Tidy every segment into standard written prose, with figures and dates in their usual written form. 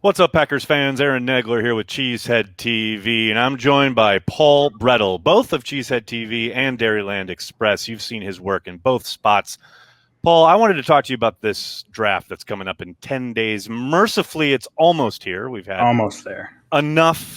What's up, Packers fans? Aaron Negler here with Cheesehead TV, and I'm joined by Paul Bretl, both of Cheesehead TV and Dairyland Express. You've seen his work in both spots. Paul, I wanted to talk to you about this draft that's coming up in 10 days. Mercifully, it's almost here. We've had almost there. Enough,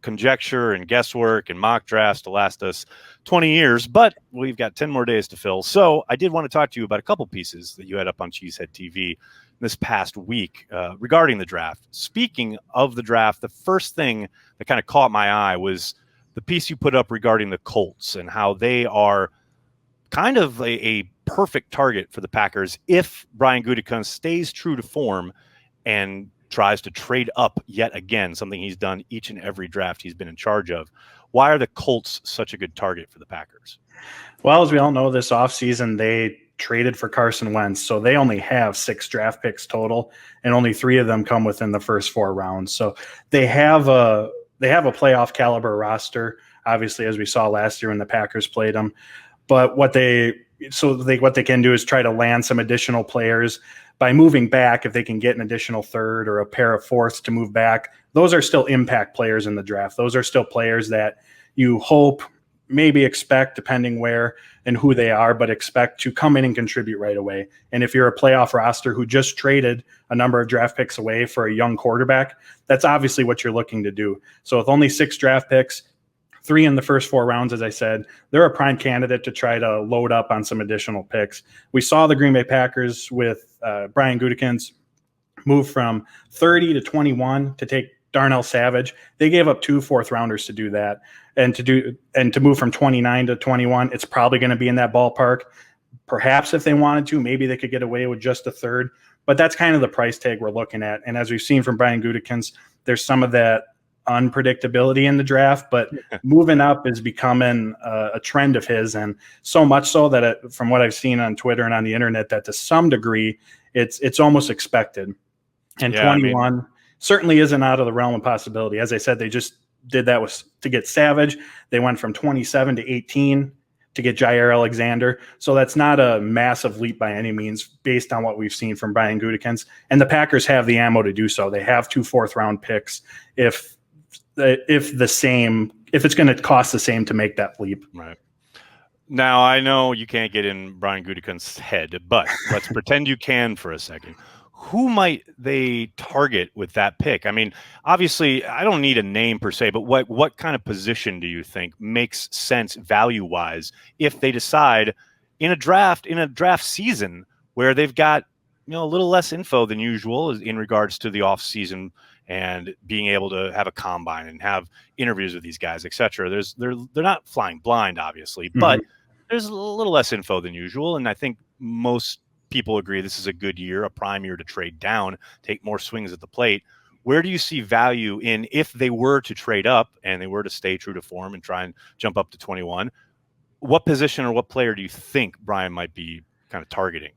conjecture and guesswork and mock drafts to last us 20 years, but we've got 10 more days to fill. So I did want to talk to you about a couple pieces that you had up on Cheesehead TV this past week regarding the draft. Speaking of the draft, the first thing that kind of caught my eye was the piece you put up regarding the Colts and how they are kind of a perfect target for the Packers if Brian Gutekunst stays true to form and tries to trade up yet again, something he's done each and every draft he's been in charge of. Why are the Colts such a good target for the Packers? Well, as we all know, this offseason they traded for Carson Wentz, so they only have 6 draft picks total, and only 3 of them come within the first 4 rounds. So they have a playoff caliber roster, obviously, as we saw last year when the Packers played them. But what they can do is try to land some additional players by moving back. If they can get an additional third or a pair of fourths to move back, those are still impact players in the draft. Those are still players that you hope, maybe expect, depending where and who they are, but expect to come in and contribute right away. And if you're a playoff roster who just traded a number of draft picks away for a young quarterback, that's obviously what you're looking to do. So with only 6 draft picks, 3 in the first 4 rounds, as I said, they're a prime candidate to try to load up on some additional picks. We saw the Green Bay Packers with Brian Gutekunst move from 30 to 21 to take Darnell Savage. They gave up 2 fourth-rounders to do that. And to move from 29 to 21, it's probably going to be in that ballpark. Perhaps if they wanted to, maybe they could get away with just a third. But that's kind of the price tag we're looking at. And as we've seen from Brian Gutekunst, there's some of that unpredictability in the draft, but moving up is becoming a trend of his, and so much so that from what I've seen on Twitter and on the internet, that to some degree it's almost expected. And 21 certainly isn't out of the realm of possibility. As I said, they just did that to get Savage. They went from 27 to 18 to get Jair Alexander. So that's not a massive leap by any means based on what we've seen from Brian Gutekunst. And the Packers have the ammo to do so. They have 2 fourth-round picks if it's going to cost the same to make that leap. Right. Now, I know you can't get in Brian Gutekunst's head, but let's pretend you can for a second. Who might they target with that pick? I mean, obviously, I don't need a name per se, but what kind of position do you think makes sense value-wise if they decide in a draft season where they've got a little less info than usual in regards to the offseason and being able to have a combine and have interviews with these guys, et cetera. They're not flying blind, obviously, but there's a little less info than usual. And I think most people agree this is a good year, a prime year to trade down, take more swings at the plate. Where do you see value in if they were to trade up and they were to stay true to form and try and jump up to 21? What position or what player do you think Brian might be kind of targeting?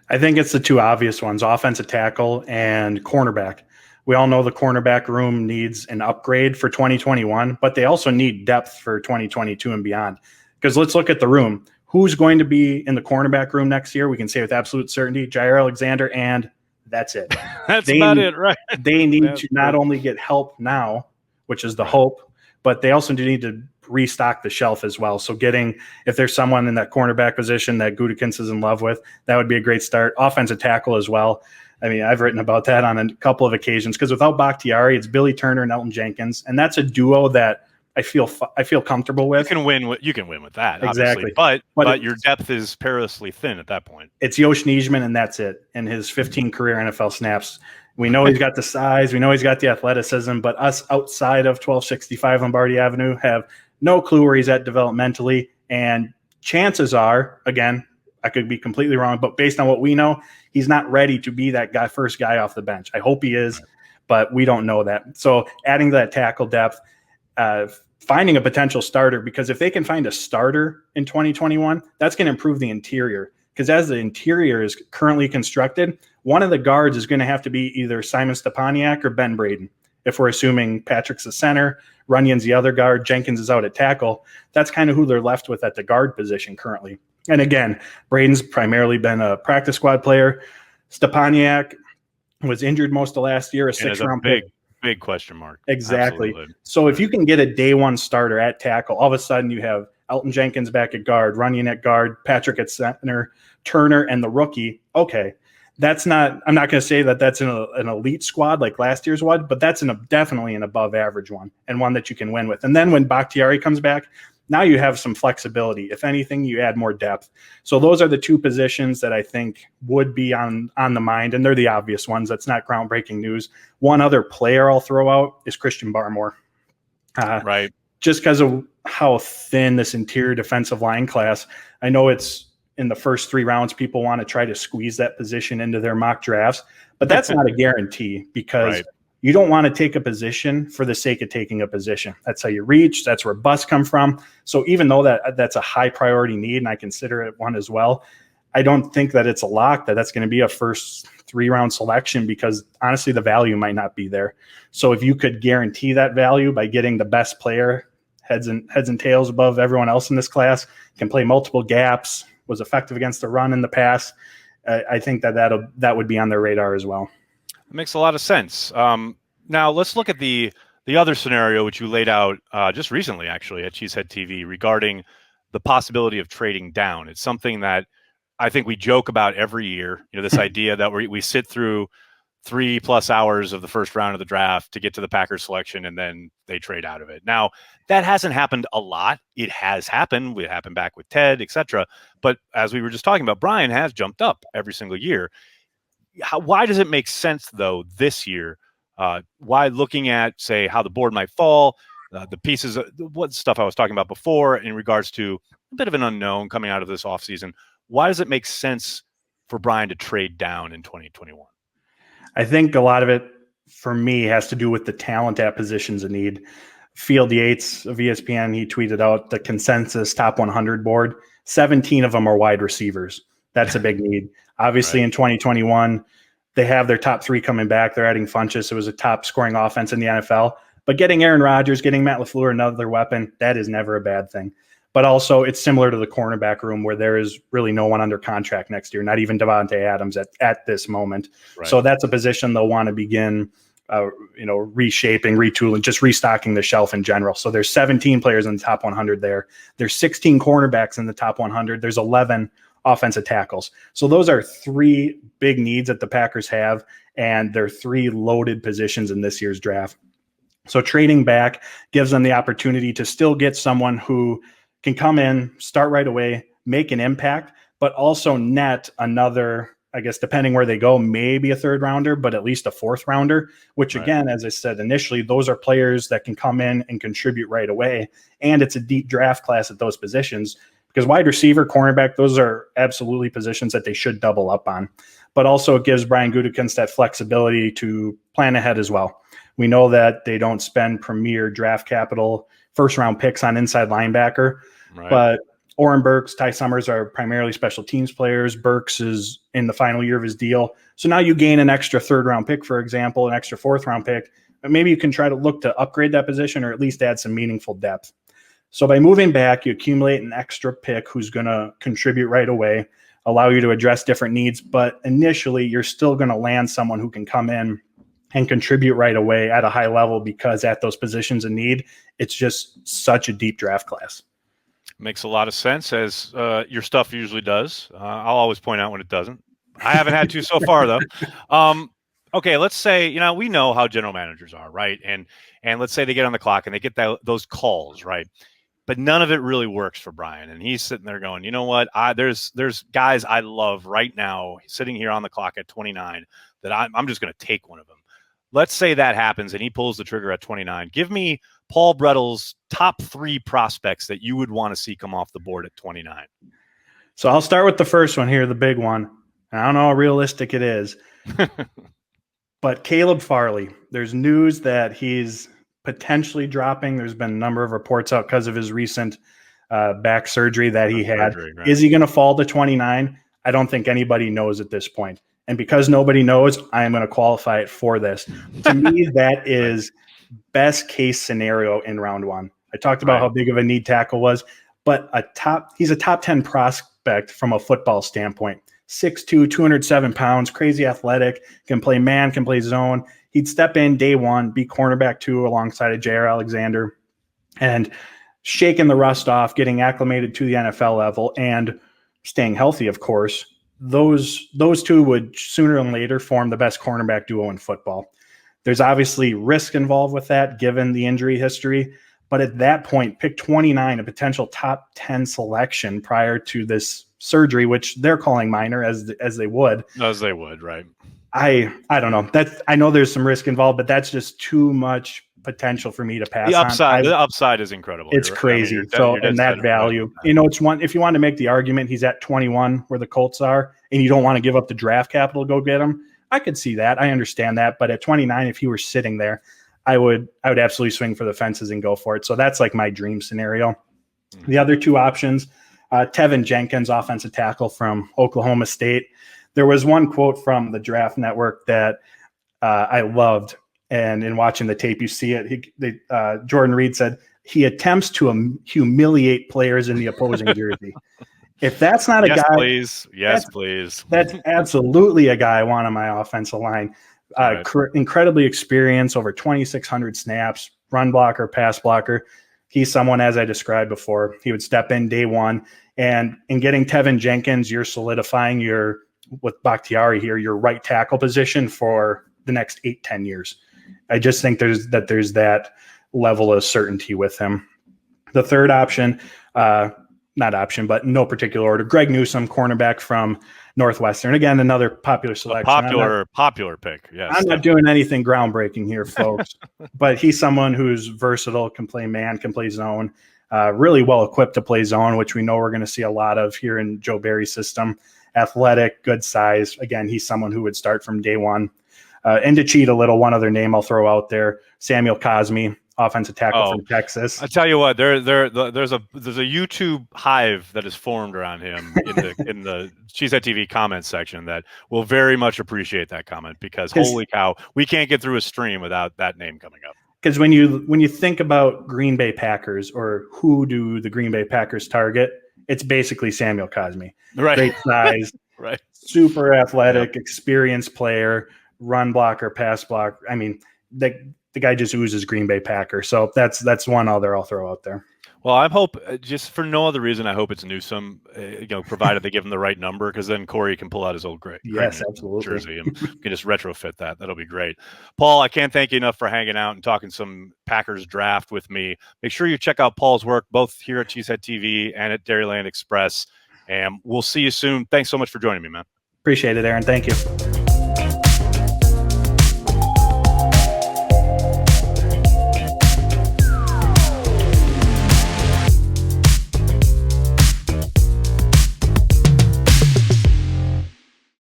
I think it's the 2 obvious ones, offensive tackle and cornerback. We all know the cornerback room needs an upgrade for 2021, but they also need depth for 2022 and beyond. Because let's look at the room. Who's going to be in the cornerback room next year? We can say with absolute certainty, Jair Alexander, and that's it. That's about it, right? They need to not only get help now, which is the hope, but they also do need to restock the shelf as well. So if there's someone in that cornerback position that Gutekunst is in love with, that would be a great start. Offensive tackle as well. I mean, I've written about that on a couple of occasions because without Bakhtiari, it's Billy Turner and Elton Jenkins, and that's a duo that I feel comfortable with. You can win with that, exactly. Obviously. But your depth is perilously thin at that point. It's Yosh Nijman, and that's it. And his 15 career NFL snaps. We know he's got the size, we know he's got the athleticism, but us outside of 1265 Lombardi Avenue have no clue where he's at developmentally. And chances are, again, I could be completely wrong, but based on what we know, he's not ready to be that first guy off the bench. I hope he is, but we don't know that. So adding that tackle depth, finding a potential starter, because if they can find a starter in 2021, that's going to improve the interior. Because as the interior is currently constructed, one of the guards is going to have to be either Simon Stepaniak or Ben Braden. If we're assuming Patrick's the center, Runyon's the other guard, Jenkins is out at tackle, that's kind of who they're left with at the guard position currently. And again, Braden's primarily been a practice squad player. Stepaniak was injured most of last year, a And is 6th-round pick. big question mark. Exactly. Absolutely. So if you can get a day one starter at tackle, all of a sudden you have Elton Jenkins back at guard, Runyon at guard, Patrick at center, Turner, and the rookie. Okay. I'm not going to say that that's an elite squad like last year's was, but that's definitely an above average one and one that you can win with. And then when Bakhtiari comes back, now you have some flexibility. If anything, you add more depth. So those are the two positions that I think would be on the mind, and they're the obvious ones. That's not groundbreaking news. One other player I'll throw out is Christian Barmore. Right. Just because of how thin this interior defensive line class, I know it's in the first 3 rounds, people want to try to squeeze that position into their mock drafts, but that's not a guarantee because you don't want to take a position for the sake of taking a position. That's how you reach. That's where busts come from. So even though that's a high priority need, and I consider it one as well, I don't think that it's a lock that that's going to be a first 3-round selection because honestly, the value might not be there. So if you could guarantee that value by getting the best player heads and tails above everyone else in this class, can play multiple gaps, was effective against the run in the past, I think that would be on their radar as well. It makes a lot of sense. Now let's look at the other scenario, which you laid out just recently, actually, at Cheesehead TV regarding the possibility of trading down. It's something that I think we joke about every year. This idea that we sit through 3+ hours of the first round of the draft to get to the Packers selection, and then they trade out of it. Now, that hasn't happened a lot. It has happened. It happened back with Ted, etc. But as we were just talking about, Brian has jumped up every single year. Why does it make sense, though, this year? Why, looking at, say, how the board might fall, the pieces, what stuff I was talking about before in regards to a bit of an unknown coming out of this offseason, why does it make sense for Brian to trade down in 2021? I think a lot of it, for me, has to do with the talent at positions of need. Field Yates of ESPN, he tweeted out the consensus top 100 board. 17 of them are wide receivers. That's a big need. Obviously, in 2021, they have their top 3 coming back. They're adding Funchess. It was a top scoring offense in the NFL. But getting Aaron Rodgers, getting Matt LaFleur, another weapon, that is never a bad thing. But also, it's similar to the cornerback room where there is really no one under contract next year, not even Devontae Adams at this moment. Right. So that's a position they'll want to begin reshaping, retooling, just restocking the shelf in general. So there's 17 players in the top 100 there. There's 16 cornerbacks in the top 100. There's 11 offensive tackles. So those are 3 big needs that the Packers have, and they're 3 loaded positions in this year's draft. So trading back gives them the opportunity to still get someone who can come in, start right away, make an impact, but also net another, I guess, depending where they go, maybe a 3rd rounder, but at least a 4th rounder, which again, as I said initially, those are players that can come in and contribute right away. And it's a deep draft class at those positions because wide receiver, cornerback, those are absolutely positions that they should double up on. But also it gives Brian Gutekunst that flexibility to plan ahead as well. We know that they don't spend premier draft capital, 1st-round picks on inside linebacker, but Oren Burks, Ty Summers are primarily special teams players. Burks is in the final year of his deal. So now you gain an extra 3rd-round pick, for example, an extra 4th-round pick. But maybe you can try to look to upgrade that position or at least add some meaningful depth. So by moving back, you accumulate an extra pick who's going to contribute right away, allow you to address different needs. But initially, you're still going to land someone who can come in and contribute right away at a high level because at those positions of need, it's just such a deep draft class. Makes a lot of sense, as your stuff usually does. I'll always point out when it doesn't. I haven't had to so far, though. Okay, let's say, we know how general managers are, right? And let's say they get on the clock and they get those calls, right? But none of it really works for Brian. And he's sitting there going, you know what? There's guys I love right now sitting here on the clock at 29 that I'm just going to take one of them. Let's say that happens and he pulls the trigger at 29. Give me Paul Bretl's top 3 prospects that you would want to see come off the board at 29. So I'll start with the first one here, the big one. I don't know how realistic it is, but Caleb Farley, there's news that he's potentially dropping. There's been a number of reports out because of his recent back surgery that he had. Right. Is he going to fall to 29? I don't think anybody knows at this point. And because nobody knows, I am going to qualify it for this. To me, that is best case scenario in round 1. I talked about how big of a need tackle was, but he's a top 10 prospect from a football standpoint. 6'2", 207 pounds, crazy athletic, can play man, can play zone. He'd step in day one, be cornerback 2 alongside of J.R. Alexander, and shaking the rust off, getting acclimated to the NFL level, and staying healthy, of course. Those two would sooner than later form the best cornerback duo in football. There's obviously risk involved with that, given the injury history. But at that point, pick 29, a potential top 10 selection prior to this surgery, which they're calling minor, as they would. As they would, right? I don't know. I know there's some risk involved, but that's just too much potential for me to pass on. The upside is incredible. It's crazy. And that value, it's one. If you want to make the argument, he's at 21 where the Colts are, and you don't want to give up the draft capital to go get him. I could see that. I understand that. But at 29, if he were sitting there, I would absolutely swing for the fences and go for it. So that's like my dream scenario. Mm-hmm. The other two options, Tevin Jenkins, offensive tackle from Oklahoma State. There was one quote from the Draft Network that I loved. And in watching the tape, you see it. Jordan Reed said, he attempts to humiliate players in the opposing jersey. If that's not a yes, guy, please. Yes, please. That's absolutely a guy I want on my offensive line. Right. Incredibly experienced, over 2,600 snaps, run blocker, pass blocker. He's someone, as I described before, he would step in day one. And in getting Tevin Jenkins, you're solidifying with Bakhtiari here, your right tackle position for the next 8-10 years. I just think there's that level of certainty with him. The third option, but no particular order, Greg Newsome, cornerback from Northwestern. Again, another popular selection. Popular pick. Yes. I'm not doing anything groundbreaking here, folks, but he's someone who's versatile, can play man, can play zone, really well equipped to play zone, which we know we're going to see a lot of here in Joe Barry's system. Athletic, good size. Again, he's someone who would start from day one. And to cheat a little, one other name I'll throw out there, Samuel Cosmi, offensive tackle from Texas. I tell you what, there's a YouTube hive that is formed around him in the CHTV comments section that will very much appreciate that comment, because holy cow, we can't get through a stream without that name coming up. Because when you think about Green Bay Packers, or who do the Green Bay Packers target, it's basically Samuel Cosmi. Right. Great size, right. Super athletic, experienced player, run blocker, pass block. I mean, the guy just oozes Green Bay Packer. So that's one other I'll throw out there. Well, I hope, just for no other reason, I hope it's Newsome, provided they give him the right number, because then Corey can pull out his old great jersey and can just retrofit that. That'll be great. Paul, I can't thank you enough for hanging out and talking some Packers draft with me. Make sure you check out Paul's work, both here at CHTV and at Dairyland Express. And we'll see you soon. Thanks so much for joining me, man. Appreciate it, Aaron. Thank you.